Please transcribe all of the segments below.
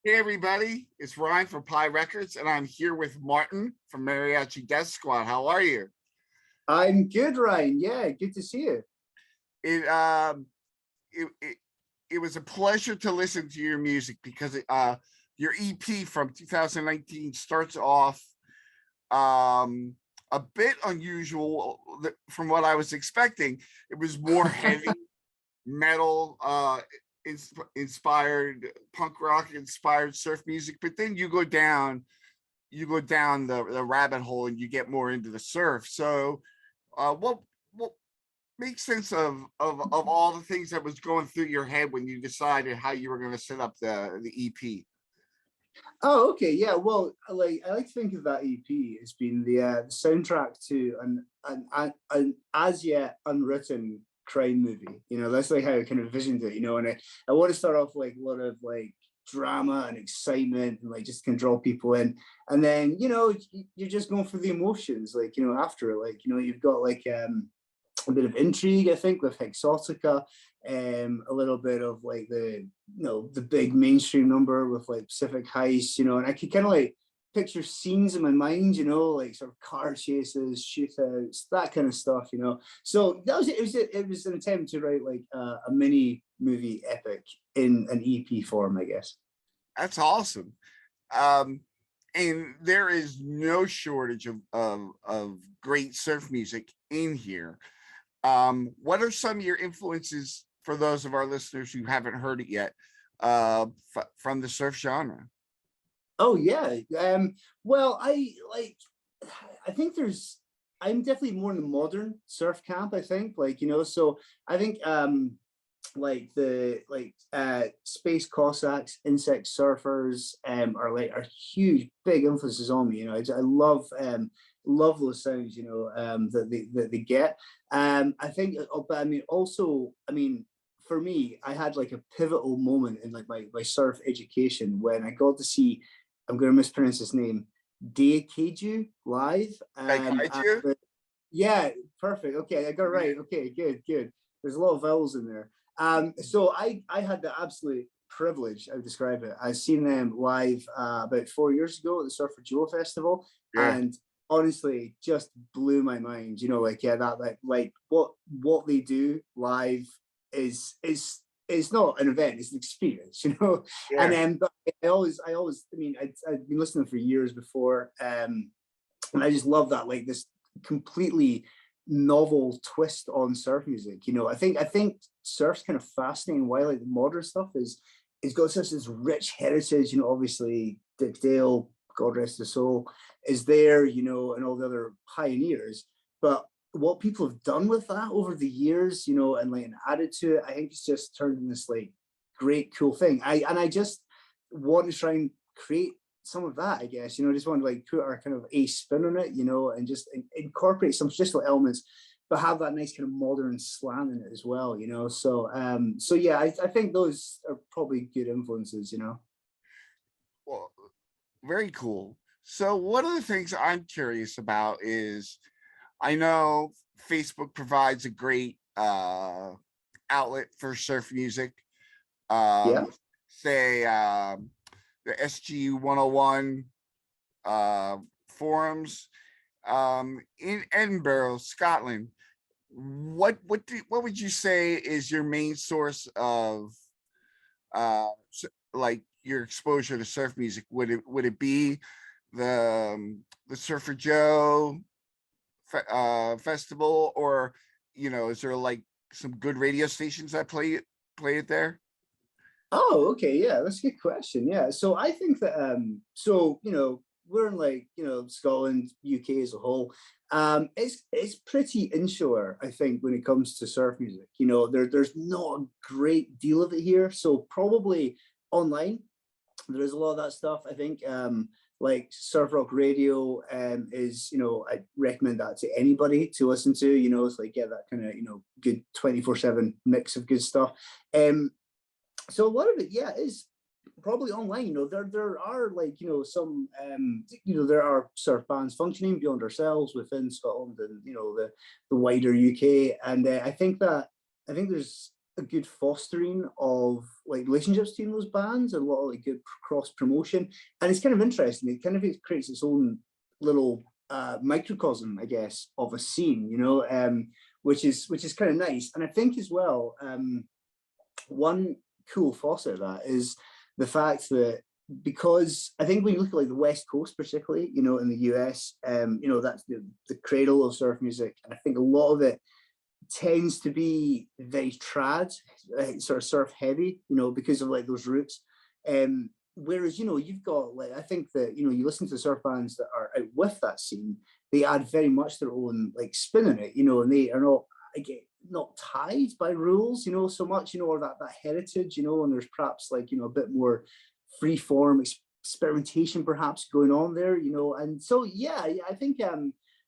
Hey everybody, it's Ryan from Pi Records, and I'm here with Martin from Mariachi Death Squad. How are you? I'm good, Ryan. Yeah, good to see you. It um it it, it was a pleasure to listen to your music because your EP from 2019 starts off a bit unusual from what I was expecting. It was more heavy metal inspired, punk rock inspired surf music, but then you go down the rabbit hole and you get more into the surf. So what makes sense of all the things that was going through your head when you decided how you were going to set up the EP? Oh, okay. Yeah. Well, I like to think of that EP as being the soundtrack to an as yet unwritten crime movie. That's like how I kind of envisioned it. And I want to start off like a lot of like drama and excitement and like just can draw people in, and then you're just going for the emotions. Like after like you've got like a bit of intrigue, I think, with Exotica, a little bit of like the big mainstream number with like Pacific Heist, and I could kind of like picture scenes in my mind, like sort of car chases, shootouts, that kind of stuff. So that was it. It was an attempt to write like a mini movie epic in an EP form, I guess. That's awesome. Um, and there is no shortage of great surf music in here. What are some of your influences for those of our listeners who haven't heard it yet, from the surf genre? Oh yeah. Well, I think I'm definitely more in the modern surf camp, I think. So I think like the Space Cossacks, Insect Surfers are huge, big influences on me. I love those sounds, that they get. I think, but I mean, also, I mean, for me, I had like a pivotal moment in like my surf education when I got to see, I'm going to mispronounce his name, Keiju live. Like Kaiju? Yeah, perfect. Okay, I got it right. Okay, good, good. There's a lot of vowels in there. So I had the absolute privilege, I would describe it. I seen them live about 4 years ago at the Surfer Duo Festival, Yeah, and honestly, just blew my mind. Like yeah, that like what they do live is not an event; it's an experience. And yeah. then, but I mean, I'd been listening for years before, and I just love that, like this completely novel twist on surf music. I think surf's kind of fascinating. Why like the modern stuff is it's got such this rich heritage. Obviously Dick Dale, God rest his soul, is there. And all the other pioneers. But what people have done with that over the years, and like and added to it, I think it's just turned in this like great cool thing. I just want to try and create some of that, I guess. Just want to like put our kind of a spin on it, and just incorporate some traditional elements, but have that nice kind of modern slant in it as well. So yeah, I think those are probably good influences. Well, very cool. So one of the things I'm curious about is I know Facebook provides a great outlet for surf music. Yeah. Um, say the SG 101 uh, forums in Edinburgh, Scotland. What would you say is your main source of like your exposure to surf music? Would it be the Surfer Joe festival, or is there like some good radio stations that play it there? Oh, okay. Yeah, that's a good question. Yeah. So I think that so we're in like, Scotland, UK as a whole. It's pretty insular, I think, when it comes to surf music. There's not a great deal of it here. So probably online, there is a lot of that stuff. I think like Surf Rock Radio is, I recommend that to anybody to listen to. It's like get that kind of, good 24/7 mix of good stuff. So a lot of it, yeah, is probably online. There are like some there are surf bands functioning beyond ourselves within Scotland and the wider UK, and I think there's a good fostering of like relationships between those bands, and a lot of like good cross promotion. And it's kind of interesting. It kind of creates its own little microcosm, I guess, of a scene, you know, which is kind of nice. And I think as well, one cool facet of that is the fact that, because I think when you look at like the West Coast, particularly, you know, in the US, you know, that's the cradle of surf music. And I think a lot of it tends to be very trad, sort of surf heavy, you know, because of like those roots. Whereas, you know, you've got like, I think that, you know, you listen to surf bands that are out with that scene, they add very much their own like spin in it, you know, and they are not, again, not tied by rules, you know, so much, you know, or that heritage, you know, and there's perhaps like, you know, a bit more free form experimentation perhaps going on there, you know. And so yeah, I think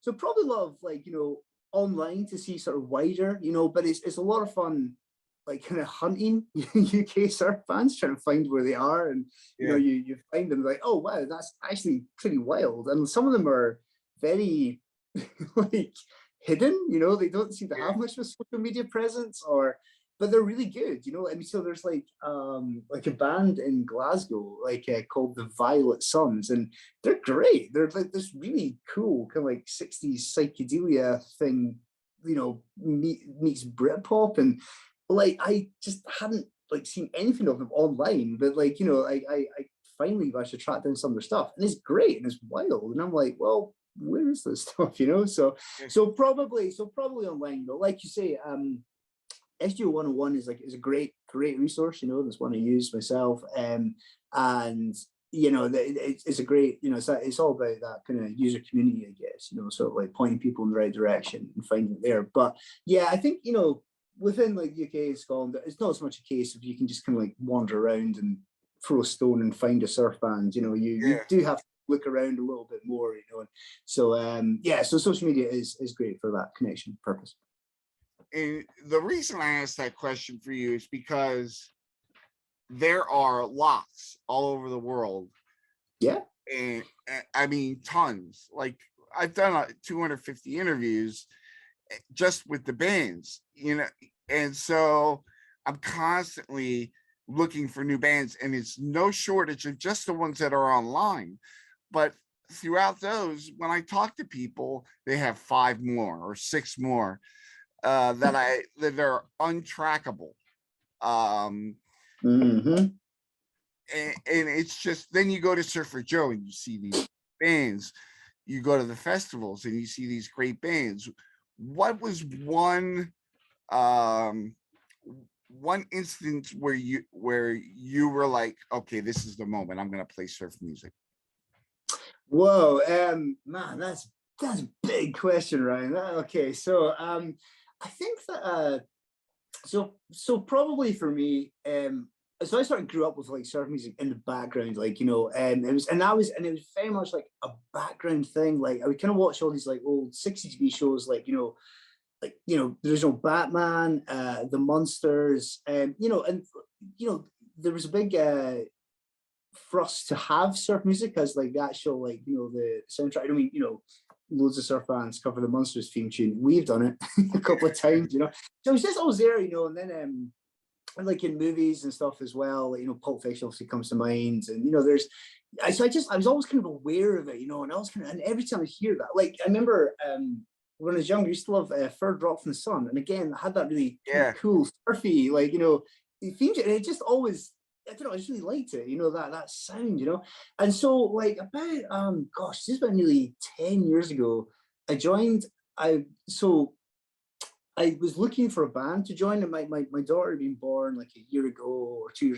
so probably a lot of like, you know, online to see sort of wider, you know, but it's a lot of fun, like kind of hunting UK surf fans, trying to find where they are. And you know, you find them like, oh wow, that's actually pretty wild. And some of them are very like hidden, you know, they don't seem to have much of a social media presence, or but they're really good, you know. I mean, so there's like a band in Glasgow, like called the Violet Suns, and they're great. They're like this really cool kind of like 60s psychedelia thing, you know, meets Britpop. And like I just hadn't like seen anything of them online, but like, you know, I finally managed to track down some of their stuff, and it's great and it's wild. And I'm like, well, where is this stuff, you know? So probably online, but like you say, SGO 101 is a great resource, you know. That's one I use myself, and you know, it's a great, you know, it's all about that kind of user community, I guess, you know, sort of like pointing people in the right direction and finding it there. But yeah, I think, you know, within like UK and Scotland, it's not so much a case of you can just kind of like wander around and throw a stone and find a surf band. You know, you do have to look around a little bit more, you know. So yeah, so social media is great for that connection purpose. And the reason I asked that question for you is because there are lots all over the world. Yeah. And I mean, tons. Like I've done 250 interviews just with the bands, you know, and so I'm constantly looking for new bands, and it's no shortage of just the ones that are online. But throughout those, when I talk to people, they have 5 more or 6 more that are untrackable. And it's just, then you go to Surfer Joe and you see these bands, you go to the festivals and you see these great bands. What was one instance where you were like, okay, this is the moment, I'm gonna play surf music? Whoa, man, that's a big question, Ryan. Okay, so I think that so probably for me, so I sort of grew up with like surf music in the background, like, you know, and it was very much like a background thing. Like I would kind of watch all these like old 60s TV shows, like, you know, the original Batman, the Munsters, you know, and you know, there was a big for us to have surf music as like the actual, like, you know, the soundtrack. I mean, you know, loads of surf bands cover the Munsters theme tune. We've done it a couple of times, you know. So it was just always there, you know. And then like in movies and stuff as well, like, you know, Pulp Fiction obviously comes to mind, and you know, I was always kind of aware of it, you know, and I was kind of, and every time I hear that, like I remember when I was younger, I used to love Third Rock from the Sun, and again, I had that really kind of cool surfy, like, you know, theme tune, and it just always, I don't know, I just really liked it, you know, that sound, you know. And so like about gosh, this is about nearly 10 years ago, I was looking for a band to join, and my daughter had been born like a year ago or 2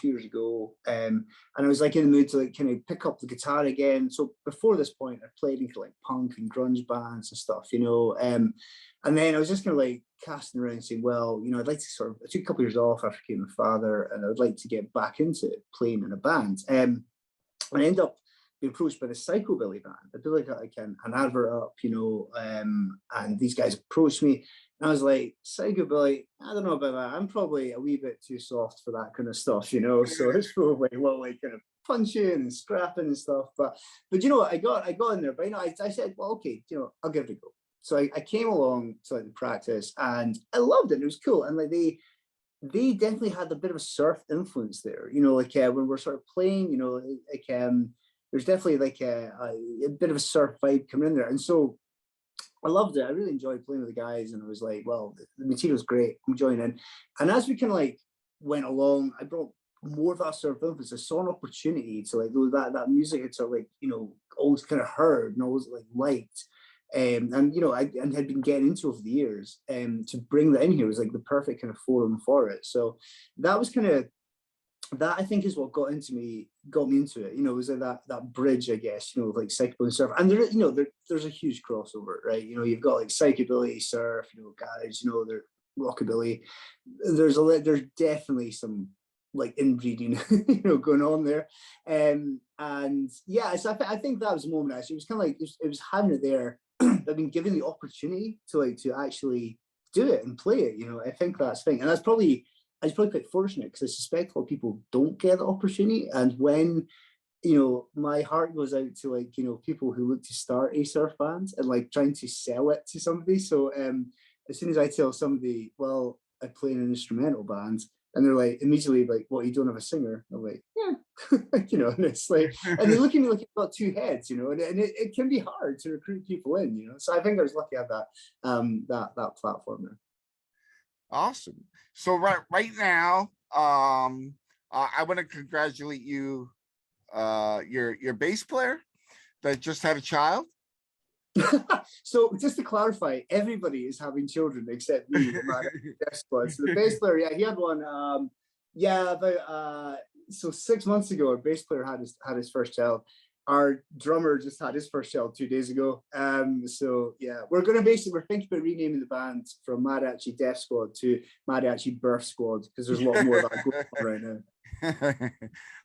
years ago, and I was like in the mood to like kind of pick up the guitar again. So before this point, I played in like punk and grunge bands and stuff, you know, and then I was just kind of like casting around, saying, well, you know, I'd like to sort of, I took a couple of years off after I became a father, and I would like to get back into playing in a band. And I ended up being approached by the Psychobilly band. I did like an advert up, you know, and these guys approached me. And I was like, Psychobilly, I don't know about that. I'm probably a wee bit too soft for that kind of stuff, you know. So it's probably well, like kind of punching and scrapping and stuff. But you know, I got in there. But you know, I said, well, okay, you know, I'll give it a go. So I came along to like the practice, and I loved it. It was cool, and like they definitely had a bit of a surf influence there. You know, like when we're sort of playing, you know, like there's definitely like a bit of a surf vibe coming in there, and so I loved it. I really enjoyed playing with the guys, and I was like, well, the material's great. I'm joining in, and as we kind of like went along, I brought more of that sort of influence. I saw an opportunity to like that music had sort of like, you know, always kind of heard and always like liked. And you know, I and had been getting into over the years, to bring that in here was like the perfect kind of forum for it. So that was kind of, that I think is what got me into it. You know, it was like that bridge, I guess. You know, like psychobilly and surf, and there, you know, there's a huge crossover, right? You know, you've got like psychobilly, surf, you know, guys, you know, they're rockabilly. There's definitely some like inbreeding, you know, going on there, and yeah, so I think that was a moment. Actually, it was kind of like it was having it there. I've been given the opportunity to actually do it and play it. You know, I think that's the thing, and that's probably. I was probably quite fortunate because I suspect a lot of people don't get the opportunity. And when, you know, my heart goes out to like, you know, people who look to start a surf band and like trying to sell it to somebody. So as soon as I tell somebody, well, I play in an instrumental band, and they're like immediately like, well, you don't have a singer. I'm like, yeah, you know, and it's like, and they look at me like you've got two heads, you know, and it can be hard to recruit people in, you know. So I think I was lucky to have that platform there. Awesome. So right now, I want to congratulate you, your bass player that just had a child. So just to clarify, everybody is having children except me, the Mariachi Death Squad. So the bass player, yeah, he had one. Yeah, about so 6 months ago, our bass player had his first child. Our drummer just had his first child 2 days ago. So yeah, we're thinking about renaming the band from Mariachi Death Squad to Mariachi Birth Squad because there's a lot more of that going on right now.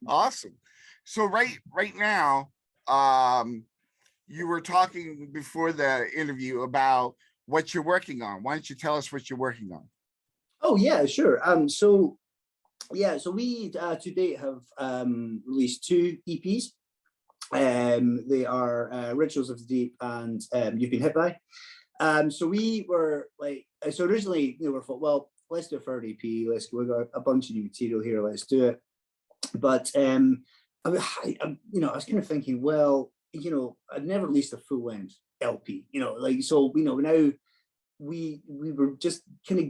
Awesome. So right now, you were talking before the interview about what you're working on. Why don't you tell us what you're working on? Oh yeah, sure. So yeah, so we to date have released 2 EPs. They are Rituals of the Deep and You've Been Hit By. So we were like, so originally, you know, we thought, well, let's do a third EP. We've got a bunch of new material here. Let's do it. But you know, I was kind of thinking, well, you know, I'd never released a full length LP. You know, like so, you know, now we were just kind of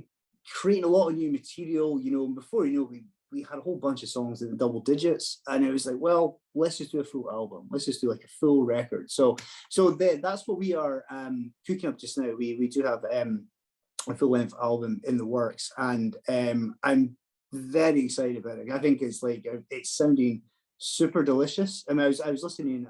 creating a lot of new material. You know, and before you know, we had a whole bunch of songs in the double digits, and it was like, well, let's just do a full album. Let's just do like a full record. So that's what we are cooking up just now. We do have a full length album in the works, and I'm very excited about it. I think it's like it's sounding super delicious. I mean, I was listening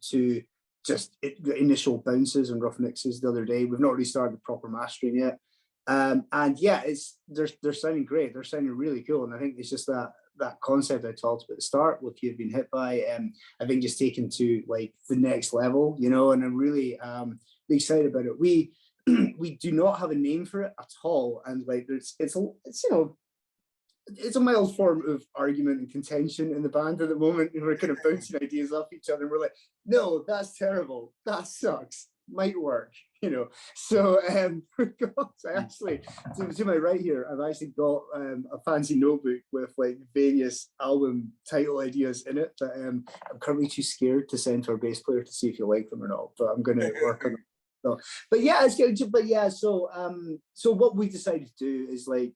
to just the initial bounces and rough mixes the other day. We've not really started the proper mastering yet. And yeah, they're sounding great. They're sounding really cool. And I think it's just that concept I talked about at the start with You've Been Hit By, I think just taken to like the next level, you know, and I'm really excited about it. We do not have a name for it at all. And like it's you know, it's a mild form of argument and contention in the band at the moment. And we're kind of bouncing ideas off each other. And we're like, no, that's terrible. That sucks. Might work, you know. So I actually, to my right here, I've actually got a fancy notebook with like various album title ideas in it. But I'm currently too scared to send to our bass player to see if you like them or not. But I'm going to work on it. So, but yeah, it's good. But yeah, so what we decided to do is like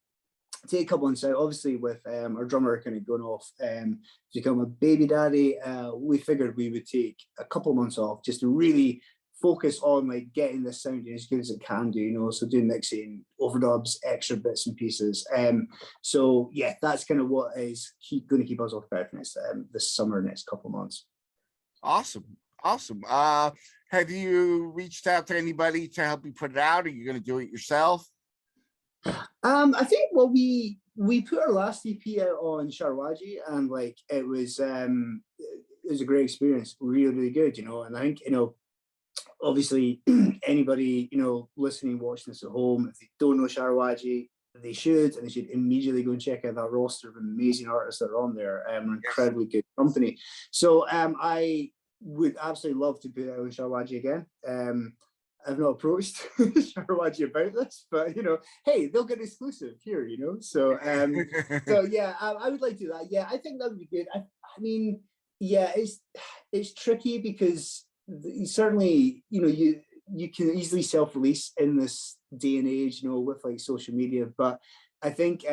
take a couple months out, obviously with our drummer kind of going off to become a baby daddy. We figured we would take a couple of months off just to really focus on like getting this sounding as good as it can do, you know, so doing mixing, overdubs, extra bits and pieces. So yeah, that's kind of what is going to keep us occupied for this summer, next couple of months. Awesome. Have you reached out to anybody to help you put it out? Are you going to do it yourself? I think, well, we put our last EP out on Sharwaji, and like it was a great experience, really, really good, you know. And I think, you know, obviously anybody, you know, listening, watching this at home, if they don't know Sharwaji, they should, and they should immediately go and check out that roster of amazing artists that are on there. An incredibly good company. So I would absolutely love to put out on Sharwaji again. I've not approached Sharawaji about this, but hey, they'll get exclusive here, So so yeah, I would like to do that. Yeah, I think that would be good. I mean, yeah, it's tricky because certainly you can easily self-release in this day and age, with like social media. But I think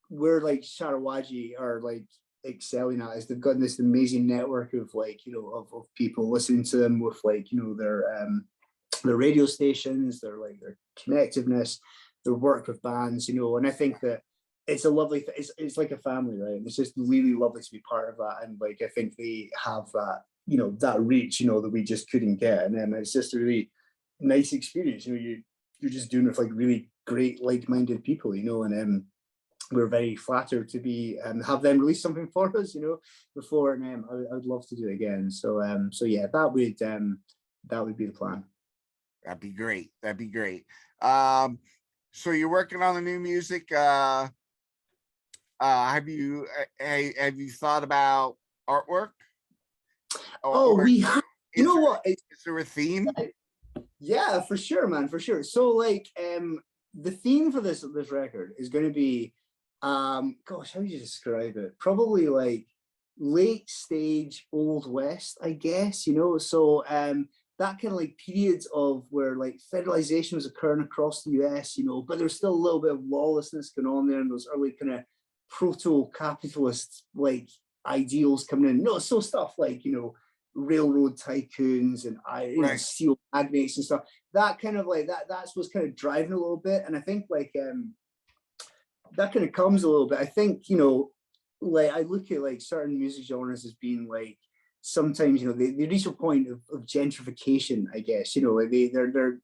where like Sharawaji are like excelling at is they've got this amazing network of like of people listening to them with like their radio stations, their connectiveness, their work with bands, and I think that it's a lovely it's like a family, right? And it's just really lovely to be part of that. And like I think they have that that reach that we just couldn't get, and then it's just a really nice experience. You're just doing it with like really great like-minded people, and we're very flattered to be have them release something for us before, and I would love to do it again. So yeah, that would be the plan. That'd be great. That'd be great. So you're working on the new music. Have you thought about artwork? We have, what? Is there a theme? Yeah, for sure, man, for sure. So like the theme for this record is going to be gosh, how would you describe it? Probably like late stage Old West, I guess, so that kind of like periods of where like federalization was occurring across the US, but there's still a little bit of lawlessness going on there, and those early kind of proto-capitalist like ideals coming in. No, so stuff like railroad tycoons and Right. steel magnates and stuff. That kind of like that's what's kind of driving a little bit. And I think like that kind of comes a little bit. I think like I look at like certain music genres as being like sometimes they reach a point of gentrification, I guess. Like they're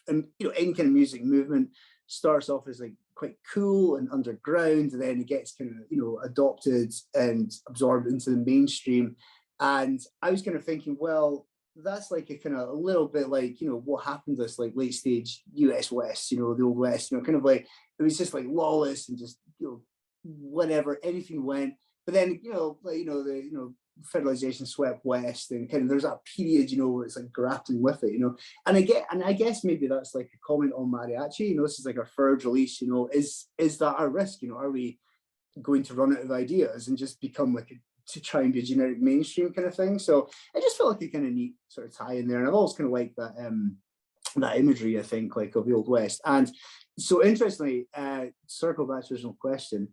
and any kind of music movement starts off as like quite cool and underground, and then it gets kind of adopted and absorbed into the mainstream. And I was kind of thinking, well, that's like a kind of a little bit like what happened to this like late stage US West, the Old West, kind of like it was just like lawless and just whatever, anything went. But then the federalization swept west, and kind of there's that period where it's like grappling with it, and I guess maybe that's like a comment on Mariachi. This is like our third release. Is that our risk? Are we going to run out of ideas and just become like to try and be a generic mainstream kind of thing? So I just felt like a kind of neat sort of tie in there, and I've always kind of liked that that imagery, I think, like of the Old West. And so interestingly, circle back to the original question,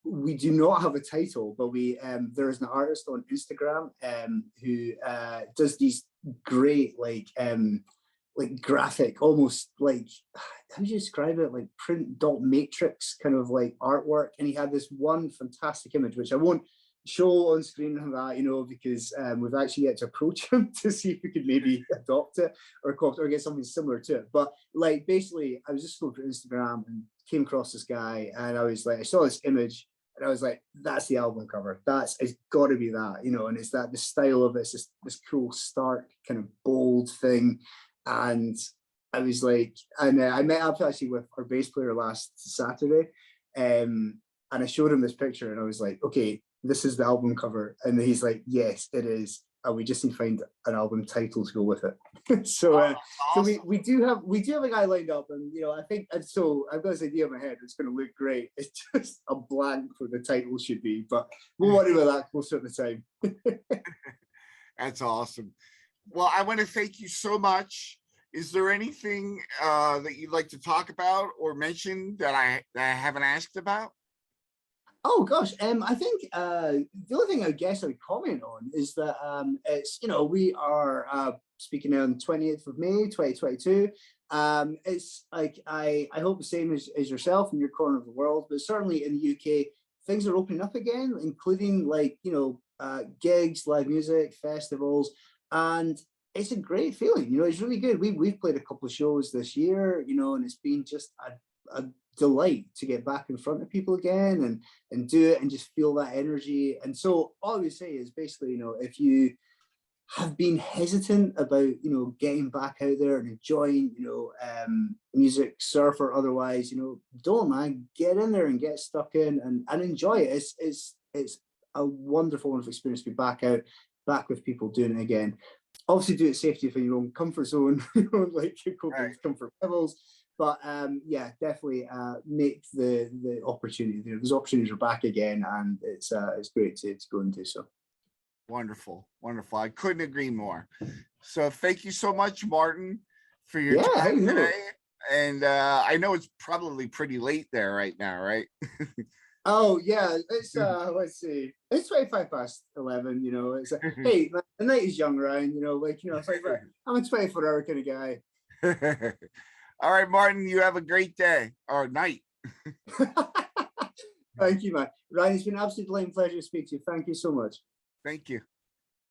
we do not have a title, but we there is an artist on Instagram who does these great like graphic, almost like, how do you describe it, like print dot matrix kind of like artwork. And he had this one fantastic image, which I won't show on screen and that, because we've actually yet to approach him to see if we could maybe adopt it or get something similar to it. But like basically I was just scrolling through Instagram and came across this guy, and I was like, I saw this image and I was like, that's the album cover. It's got to be that, and it's that the style of this cool stark kind of bold thing. And I was like, and I met up actually with our bass player last Saturday, and I showed him this picture, and I was like, okay, this is the album cover. And he's like, yes, it is. And we just need to find an album title to go with it. So awesome. So we do have a guy lined up, and I think, and so I've got this idea in my head. It's going to look great. It's just a blank for the title should be, but we'll worry about that closer at the time. That's awesome. Well, I want to thank you so much. Is there anything that you'd like to talk about or mention that I haven't asked about? Oh gosh, I think the only thing I guess I would comment on is that it's we are speaking now on the 20th of May 2022. It's like I hope the same as yourself in your corner of the world, but certainly in the UK things are opening up again, including like gigs, live music, festivals, and it's a great feeling. It's really good. We've played a couple of shows this year, and it's been just a delight to get back in front of people again and do it and just feel that energy. And so all I would say is basically, if you have been hesitant about, getting back out there and enjoying, music, surf or otherwise, don't mind, get in there and get stuck in and enjoy it. It's a wonderful experience to be back out back with people doing it again. Obviously, do it safety for your own comfort zone, your own like Right. comfort levels. But yeah, definitely make the opportunity. Those opportunities are back again, and it's great to go and do so. Wonderful, wonderful. I couldn't agree more. So thank you so much, Martin, for your Yeah, time no. today. And I know it's probably pretty late there right now, right? Oh yeah, it's let's see, it's 11. You know, it's hey, the night is young, Ryan. You know, like it's like I'm a 24-hour kind of guy. All right, Martin, you have a great day or night. Thank you, man. Ryan, it's been an absolute pleasure to speak to you. Thank you so much. Thank you.